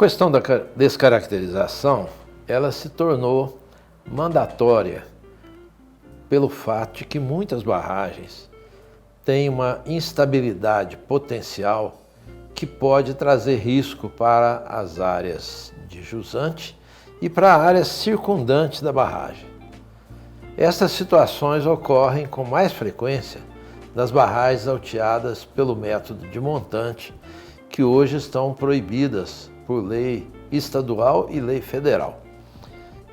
questão da descaracterização, ela se tornou mandatória pelo fato de que muitas barragens têm uma instabilidade potencial que pode trazer risco para as áreas de jusante e para áreas circundantes da barragem. Essas situações ocorrem com mais frequência nas barragens alteadas pelo método de montante, que hoje estão proibidas por lei estadual e lei federal.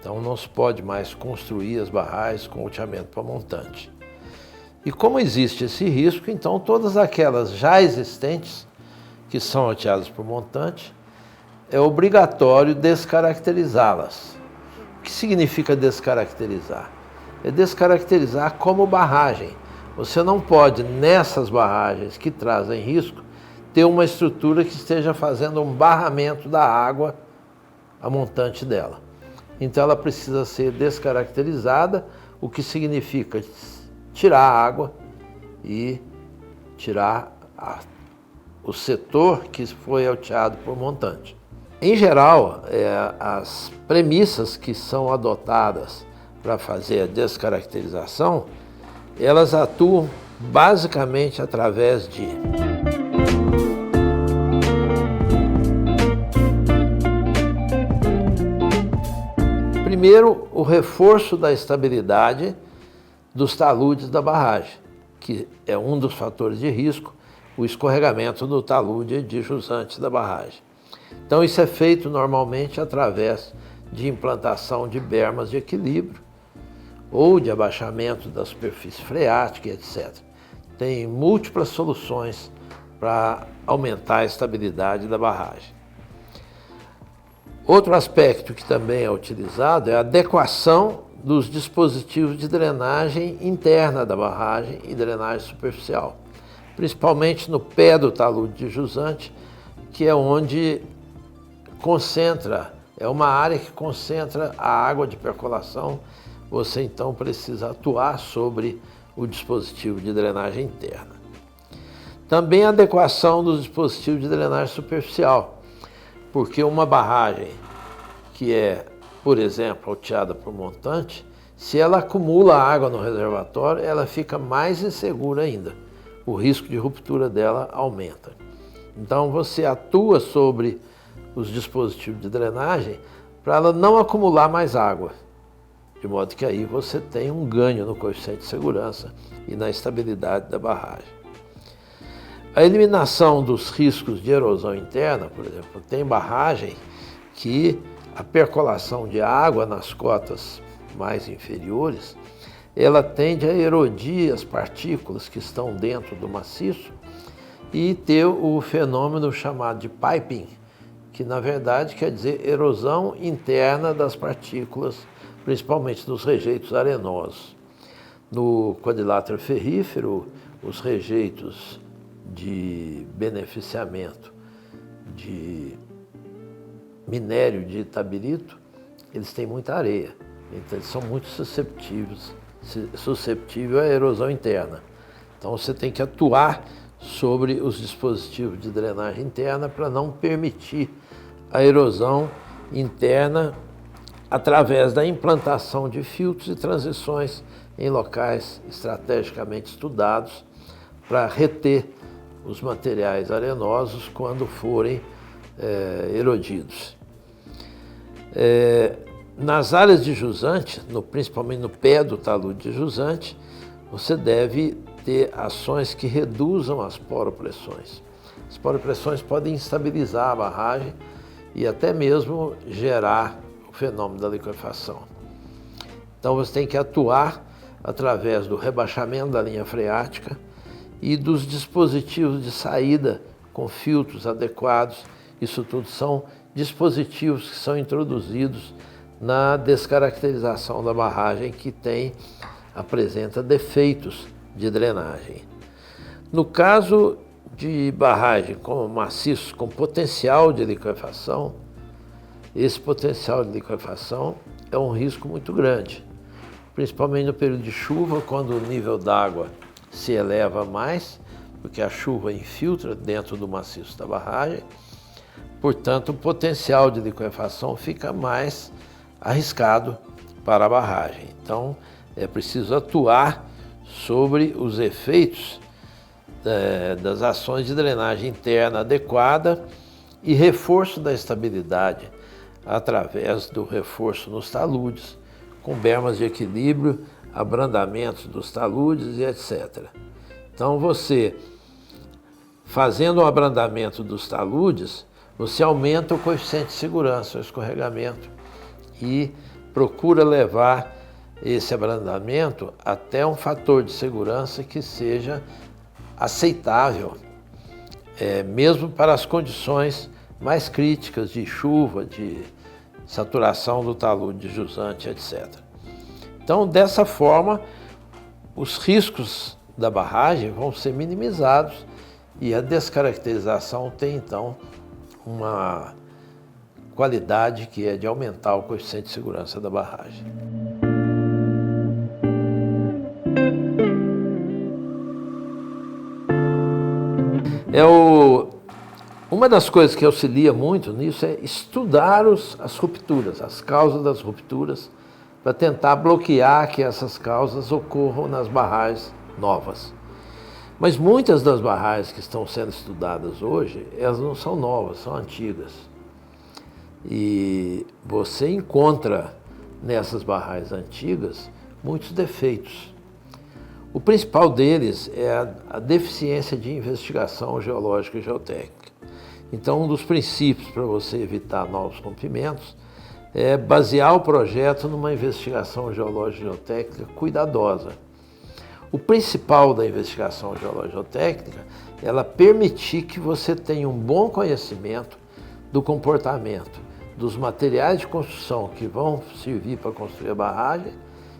Então não se pode mais construir as barragens com alteamento para montante. E como existe esse risco, então todas aquelas já existentes que são alteadas por montante, é obrigatório descaracterizá-las. O que significa descaracterizar? É descaracterizar como barragem. Você não pode, nessas barragens que trazem risco, ter uma estrutura que esteja fazendo um barramento da água a montante dela. Então ela precisa ser descaracterizada, o que significa tirar a água e tirar o setor que foi alteado por montante. Em geral, as premissas que são adotadas para fazer a descaracterização, elas atuam basicamente através de primeiro, o reforço da estabilidade dos taludes da barragem, que é um dos fatores de risco, o escorregamento do talude de jusante da barragem. Então isso é feito normalmente através de implantação de bermas de equilíbrio ou de abaixamento da superfície freática, etc. Tem múltiplas soluções para aumentar a estabilidade da barragem. Outro aspecto que também é utilizado é a adequação dos dispositivos de drenagem interna da barragem e drenagem superficial, principalmente no pé do talude de jusante, que é onde concentra, é uma área que concentra a água de percolação. Você então precisa atuar sobre o dispositivo de drenagem interna. Também a adequação dos dispositivos de drenagem superficial, porque uma barragem que é, por exemplo, alteada por montante, se ela acumula água no reservatório, ela fica mais insegura ainda. O risco de ruptura dela aumenta. Então você atua sobre os dispositivos de drenagem para ela não acumular mais água, de modo que aí você tem um ganho no coeficiente de segurança e na estabilidade da barragem. A eliminação dos riscos de erosão interna, por exemplo, tem barragem que a percolação de água nas cotas mais inferiores, ela tende a erodir as partículas que estão dentro do maciço e ter o fenômeno chamado de piping, que na verdade quer dizer erosão interna das partículas, principalmente dos rejeitos arenosos. No quadrilátero ferrífero, os rejeitos de beneficiamento de minério de itabirito, eles têm muita areia, então eles são muito susceptíveis à erosão interna. Então você tem que atuar sobre os dispositivos de drenagem interna para não permitir a erosão interna através da implantação de filtros e transições em locais estrategicamente estudados para reter os materiais arenosos quando forem erodidos. Nas áreas de jusante, principalmente no pé do talude de jusante, você deve ter ações que reduzam as poropressões. As poropressões podem instabilizar a barragem e até mesmo gerar o fenômeno da liquefação. Então você tem que atuar através do rebaixamento da linha freática e dos dispositivos de saída com filtros adequados. Isso tudo são dispositivos que são introduzidos na descaracterização da barragem que apresenta defeitos de drenagem. No caso de barragem como maciço com potencial de liquefação, esse potencial de liquefação é um risco muito grande, principalmente no período de chuva, quando o nível d'água se eleva mais, porque a chuva infiltra dentro do maciço da barragem, portanto o potencial de liquefação fica mais arriscado para a barragem. Então é preciso atuar sobre os efeitos das ações de drenagem interna adequada e reforço da estabilidade através do reforço nos taludes, com bermas de equilíbrio, abrandamentos dos taludes e etc. Então você, fazendo o abrandamento dos taludes, você aumenta o coeficiente de segurança, o escorregamento, e procura levar esse abrandamento até um fator de segurança que seja aceitável, mesmo para as condições mais críticas de chuva, de saturação do talude de jusante, etc. Então, dessa forma, os riscos da barragem vão ser minimizados e a descaracterização tem, então, uma qualidade que é de aumentar o coeficiente de segurança da barragem. Uma das coisas que auxilia muito nisso é estudar as rupturas, as causas das rupturas, para tentar bloquear que essas causas ocorram nas barragens novas. Mas muitas das barragens que estão sendo estudadas hoje, elas não são novas, são antigas. E você encontra nessas barragens antigas muitos defeitos. O principal deles é a deficiência de investigação geológica e geotécnica. Então, um dos princípios para você evitar novos rompimentos é basear o projeto numa investigação geológica e geotécnica cuidadosa. O principal da investigação geológica e geotécnica é ela permitir que você tenha um bom conhecimento do comportamento dos materiais de construção que vão servir para construir a barragem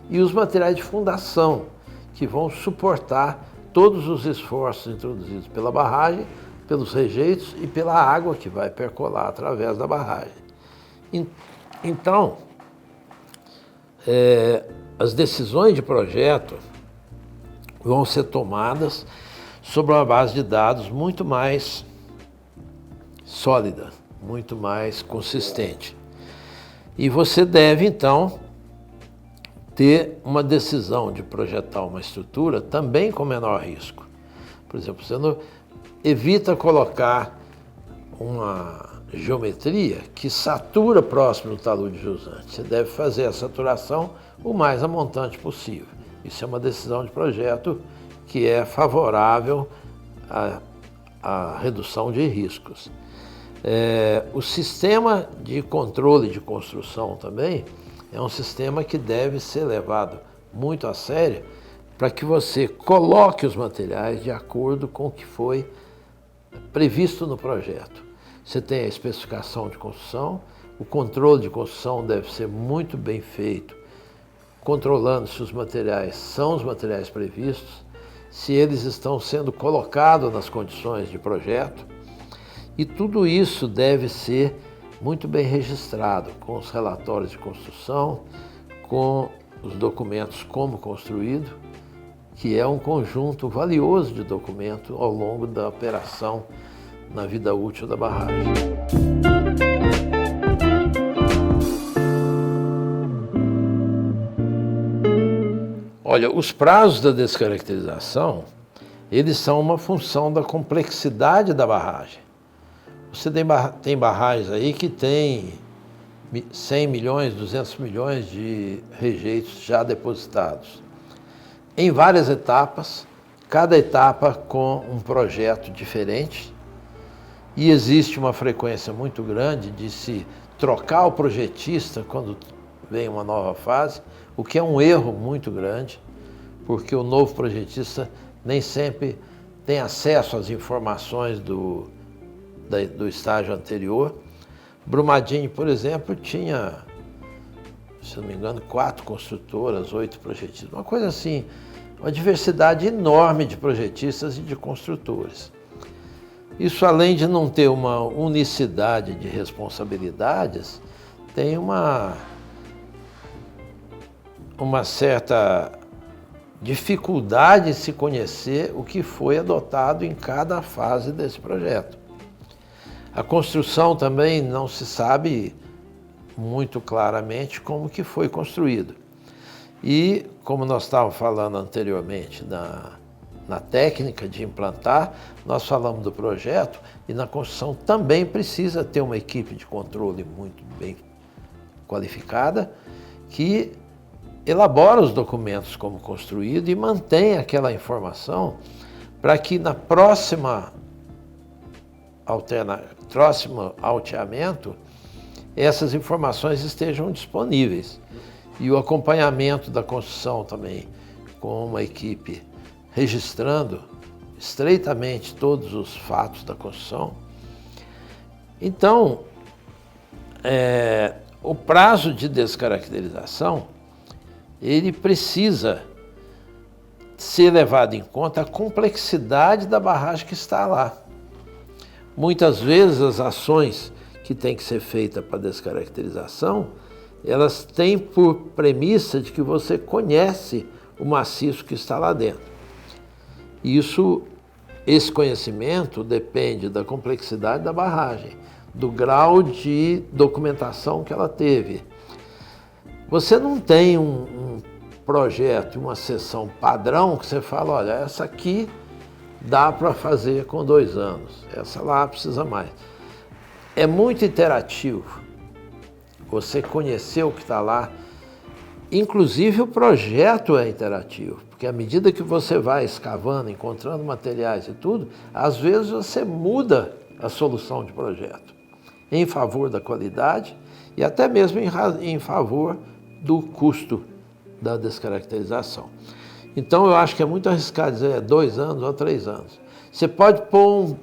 e os materiais de fundação que vão suportar todos os esforços introduzidos pela barragem, pelos rejeitos e pela água que vai percolar através da barragem. Então, as decisões de projeto vão ser tomadas sobre uma base de dados muito mais sólida, muito mais consistente. E você deve, então, ter uma decisão de projetar uma estrutura também com menor risco. Por exemplo, você não evita colocar uma geometria que satura próximo do talude jusante. Você deve fazer a saturação o mais a montante possível. Isso é uma decisão de projeto que é favorável à redução de riscos. O sistema de controle de construção também é um sistema que deve ser levado muito a sério para que você coloque os materiais de acordo com o que foi previsto no projeto. Você tem a especificação de construção, o controle de construção deve ser muito bem feito, controlando se os materiais são os materiais previstos, se eles estão sendo colocados nas condições de projeto, e tudo isso deve ser muito bem registrado com os relatórios de construção, com os documentos como construído, que é um conjunto valioso de documentos ao longo da operação na vida útil da barragem. Olha, os prazos da descaracterização, eles são uma função da complexidade da barragem. Você tem barragens aí que tem 100 milhões, 200 milhões de rejeitos já depositados, em várias etapas, cada etapa com um projeto diferente, e existe uma frequência muito grande de se trocar o projetista quando vem uma nova fase, o que é um erro muito grande, porque o novo projetista nem sempre tem acesso às informações do estágio anterior. Brumadinho, por exemplo, tinha, se não me engano, 4 construtoras, 8 projetistas, uma coisa assim, uma diversidade enorme de projetistas e de construtores. Isso, além de não ter uma unicidade de responsabilidades, tem uma certa dificuldade em se conhecer o que foi adotado em cada fase desse projeto. A construção também não se sabe muito claramente como que foi construído. E, como nós estávamos falando anteriormente na técnica de implantar, nós falamos do projeto, e na construção também precisa ter uma equipe de controle muito bem qualificada, que elabora os documentos como construído e mantém aquela informação para que na próximo alteamento essas informações estejam disponíveis. E o acompanhamento da construção também, com uma equipe registrando estreitamente todos os fatos da construção. Então, o prazo de descaracterização, ele precisa ser levado em conta a complexidade da barragem que está lá. Muitas vezes as ações que têm que ser feitas para descaracterização, elas têm por premissa de que você conhece o maciço que está lá dentro. Esse conhecimento depende da complexidade da barragem, do grau de documentação que ela teve. Você não tem um projeto, uma seção padrão que você fala, olha, essa aqui dá para fazer com 2 anos, essa lá precisa mais. É muito interativo você conhecer o que está lá. Inclusive o projeto é interativo, porque à medida que você vai escavando, encontrando materiais e tudo, às vezes você muda a solução de projeto em favor da qualidade e até mesmo em favor do custo da descaracterização. Então eu acho que é muito arriscado dizer 2 anos ou 3 anos. Você pode pôr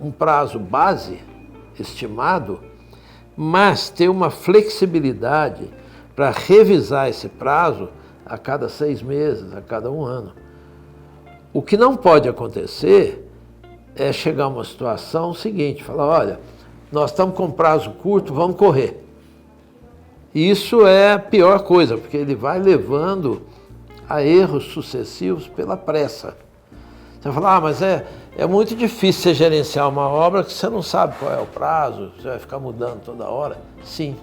um prazo base estimado, mas ter uma flexibilidade para revisar esse prazo a cada 6 meses, a cada 1 ano. O que não pode acontecer é chegar a uma situação seguinte, falar, olha, nós estamos com prazo curto, vamos correr. Isso é a pior coisa, porque ele vai levando a erros sucessivos pela pressa. Você vai falar, mas é muito difícil você gerenciar uma obra que você não sabe qual é o prazo, você vai ficar mudando toda hora. Sim,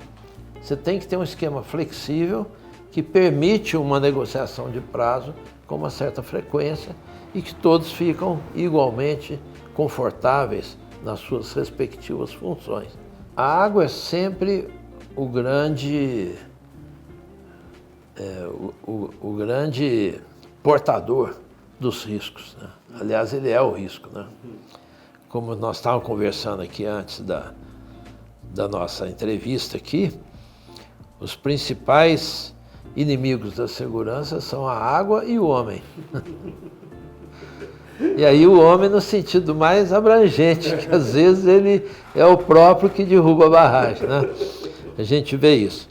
você tem que ter um esquema flexível que permite uma negociação de prazo com uma certa frequência e que todos ficam igualmente confortáveis nas suas respectivas funções. A água é sempre o grande portador dos riscos, né? Aliás, ele é o risco, né? Como nós estávamos conversando aqui antes da nossa entrevista aqui, os principais inimigos da segurança são a água e o homem. E aí o homem no sentido mais abrangente, que às vezes ele é o próprio que derruba a barragem, né? A gente vê isso.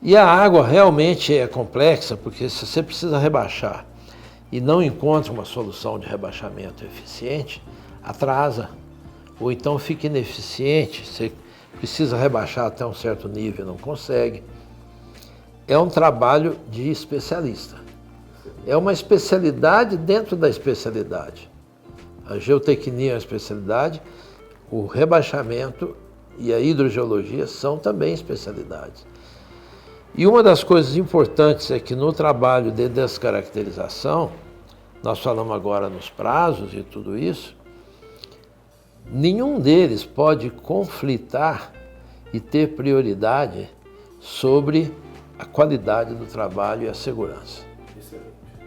E a água realmente é complexa, porque se você precisa rebaixar e não encontra uma solução de rebaixamento eficiente, atrasa, ou então fica ineficiente, você precisa rebaixar até um certo nível e não consegue. É um trabalho de especialista. É uma especialidade dentro da especialidade. A geotecnia é uma especialidade, o rebaixamento e a hidrogeologia são também especialidades. E uma das coisas importantes é que no trabalho de descaracterização, nós falamos agora nos prazos e tudo isso, nenhum deles pode conflitar e ter prioridade sobre a qualidade do trabalho e a segurança.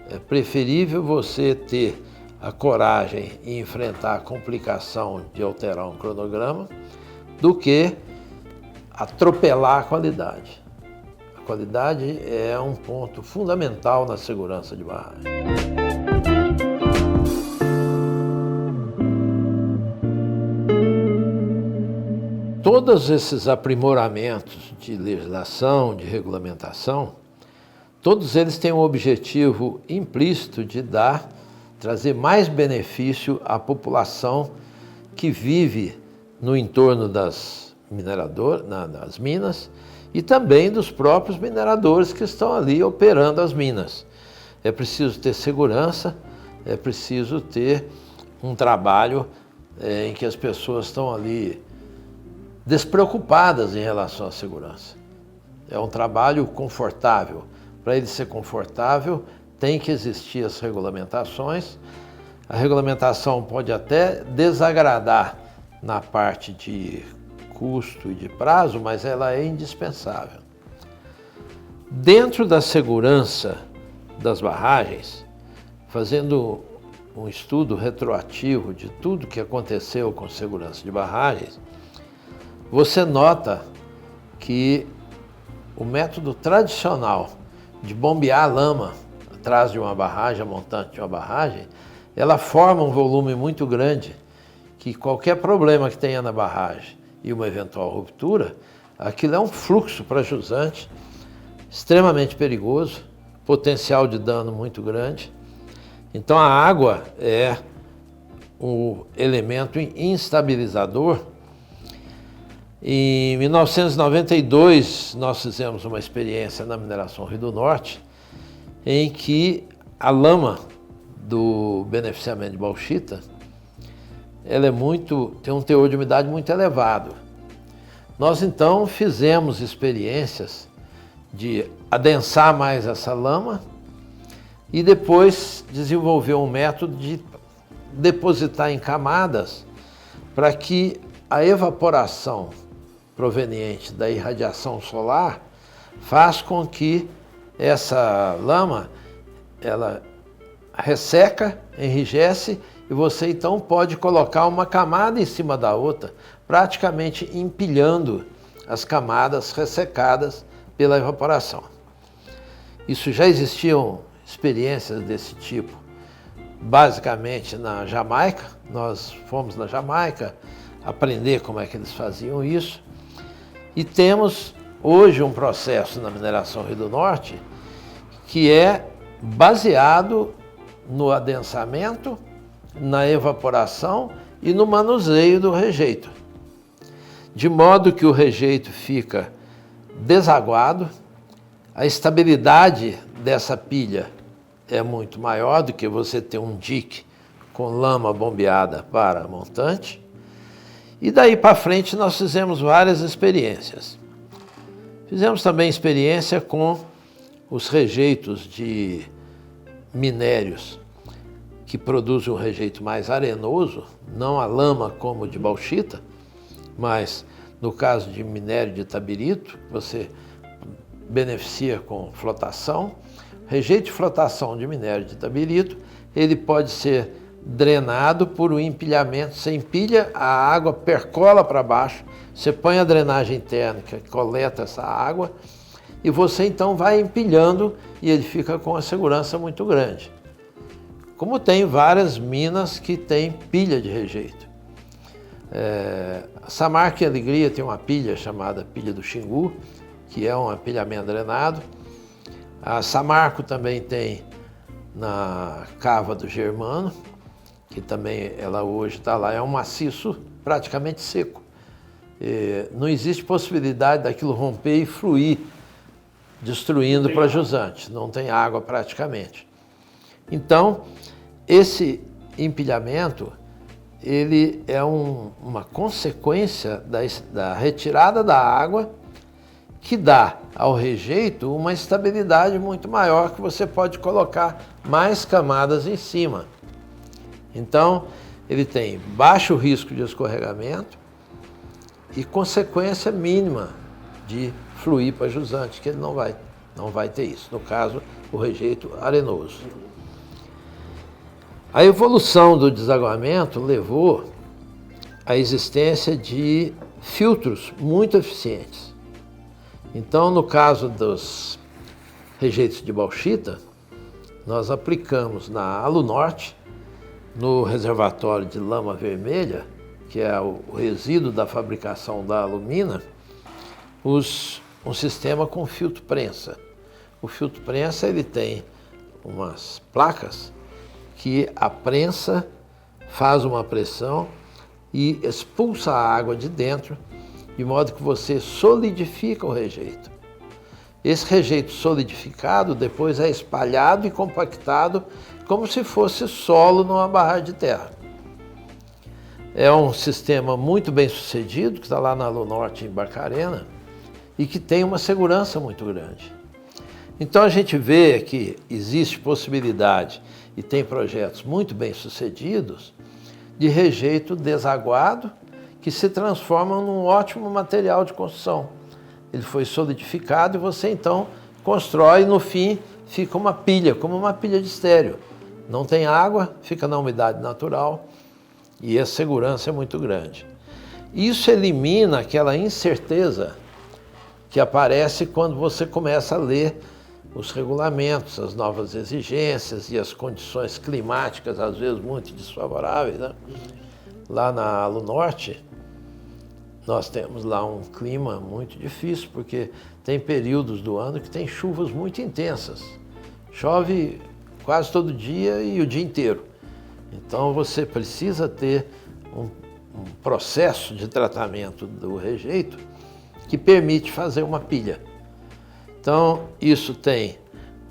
É preferível você ter a coragem e enfrentar a complicação de alterar um cronograma do que atropelar a qualidade. A qualidade é um ponto fundamental na segurança de barragem. Todos esses aprimoramentos de legislação, de regulamentação, todos eles têm um objetivo implícito de trazer mais benefício à população que vive no entorno das das minas e também dos próprios mineradores que estão ali operando as minas. É preciso ter segurança, é preciso ter um trabalho em que as pessoas estão ali despreocupadas em relação à segurança. É um trabalho confortável. Para ele ser confortável, tem que existir as regulamentações. A regulamentação pode até desagradar na parte de custo e de prazo, mas ela é indispensável. Dentro da segurança das barragens, fazendo um estudo retroativo de tudo que aconteceu com segurança de barragens, você nota que o método tradicional de bombear a lama atrás de uma barragem, a montante de uma barragem, ela forma um volume muito grande que qualquer problema que tenha na barragem e uma eventual ruptura, aquilo é um fluxo para jusante, extremamente perigoso, potencial de dano muito grande. Então a água é um elemento instabilizador. Em 1992, nós fizemos uma experiência na mineração Rio do Norte, em que a lama do beneficiamento de bauxita, ela tem um teor de umidade muito elevado. Nós então fizemos experiências de adensar mais essa lama e depois desenvolver um método de depositar em camadas para que a evaporação proveniente da irradiação solar faz com que essa lama ela resseca, enrijece e você então pode colocar uma camada em cima da outra, praticamente empilhando as camadas ressecadas pela evaporação. Isso já existiam experiências desse tipo, basicamente na Jamaica. Nós fomos na Jamaica aprender como é que eles faziam isso. E temos hoje um processo na mineração Rio do Norte que é baseado no adensamento, na evaporação e no manuseio do rejeito. De modo que o rejeito fica desaguado, a estabilidade dessa pilha é muito maior do que você ter um dique com lama bombeada para a montante. E daí para frente nós fizemos várias experiências. Fizemos também experiência com os rejeitos de minérios que produzem um rejeito mais arenoso, não a lama como de bauxita, mas no caso de minério de tabirito, você beneficia com flotação. Rejeito de flotação de minério de tabirito, ele pode ser drenado por um empilhamento. Você empilha, a água percola para baixo, você põe a drenagem interna que coleta essa água e você então vai empilhando e ele fica com uma segurança muito grande. Como tem várias minas que têm pilha de rejeito. A Samarco e Alegria tem uma pilha chamada pilha do Xingu, que é um empilhamento drenado. A Samarco também tem na Cava do Germano, que também ela hoje está lá, é um maciço praticamente seco. Não existe possibilidade daquilo romper e fluir, destruindo para jusante, não tem água praticamente. Então, esse empilhamento, ele é uma consequência da retirada da água que dá ao rejeito uma estabilidade muito maior, que você pode colocar mais camadas em cima. Então, ele tem baixo risco de escorregamento e consequência mínima de fluir para jusante, que ele não vai ter isso. No caso, o rejeito arenoso. A evolução do desaguamento levou à existência de filtros muito eficientes. Então, no caso dos rejeitos de bauxita, nós aplicamos na Alunorte, no reservatório de lama vermelha, que é o resíduo da fabricação da alumina, um sistema com filtro prensa. O filtro prensa ele tem umas placas que a prensa faz uma pressão e expulsa a água de dentro, de modo que você solidifica o rejeito. Esse rejeito solidificado depois é espalhado e compactado como se fosse solo numa barragem de terra. É um sistema muito bem sucedido, que está lá na Alunorte, em Barcarena, e que tem uma segurança muito grande. Então a gente vê que existe possibilidade, e tem projetos muito bem sucedidos, de rejeito desaguado, que se transformam num ótimo material de construção. Ele foi solidificado e você então constrói, e no fim fica uma pilha, como uma pilha de estéreo. Não tem água, fica na umidade natural e a segurança é muito grande. Isso elimina aquela incerteza que aparece quando você começa a ler os regulamentos, as novas exigências e as condições climáticas, às vezes muito desfavoráveis, né? Lá na Alunorte, nós temos lá um clima muito difícil, porque tem períodos do ano que tem chuvas muito intensas. Chove quase todo dia e o dia inteiro. Então você precisa ter um processo de tratamento do rejeito que permite fazer uma pilha. Então isso tem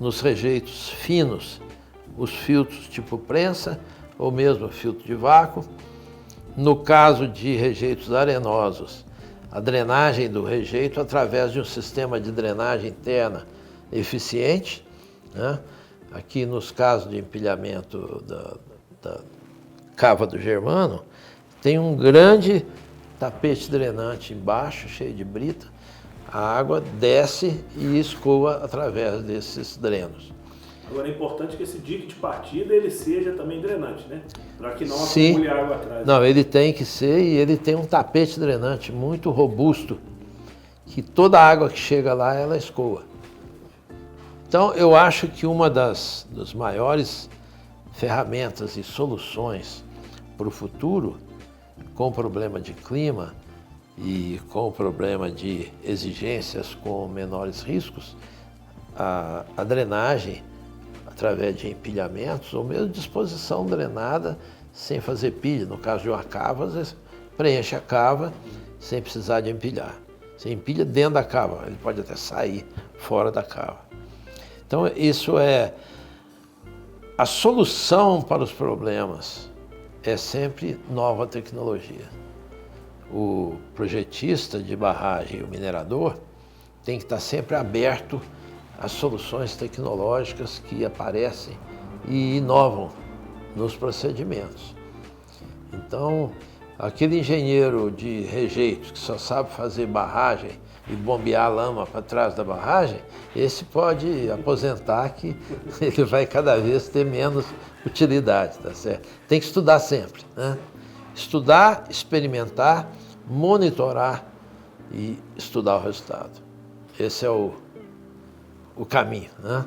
nos rejeitos finos os filtros tipo prensa ou mesmo filtro de vácuo. No caso de rejeitos arenosos, a drenagem do rejeito através de um sistema de drenagem interna eficiente, né? Aqui nos casos de empilhamento da cava do Germano, tem um grande tapete drenante embaixo, cheio de brita. A água desce e escoa através desses drenos. Agora é importante que esse dique de partida ele seja também drenante, né? Para que não acumule água atrás. Não, ele tem que ser, e ele tem um tapete drenante muito robusto, que toda a água que chega lá, ela escoa. Então, eu acho que uma das maiores ferramentas e soluções para o futuro, com o problema de clima e com o problema de exigências com menores riscos, a drenagem através de empilhamentos ou mesmo disposição drenada sem fazer pilha. No caso de uma cava, você preenche a cava sem precisar de empilhar. Você empilha dentro da cava, ele pode até sair fora da cava. Então isso é a solução para os problemas, é sempre nova tecnologia. O projetista de barragem e o minerador tem que estar sempre aberto às soluções tecnológicas que aparecem e inovam nos procedimentos. Então, aquele engenheiro de rejeitos que só sabe fazer barragem e bombear a lama para trás da barragem, esse pode aposentar, que ele vai cada vez ter menos utilidade, tá certo? Tem que estudar sempre, né? Estudar, experimentar, monitorar e estudar o resultado. Esse é o caminho, né?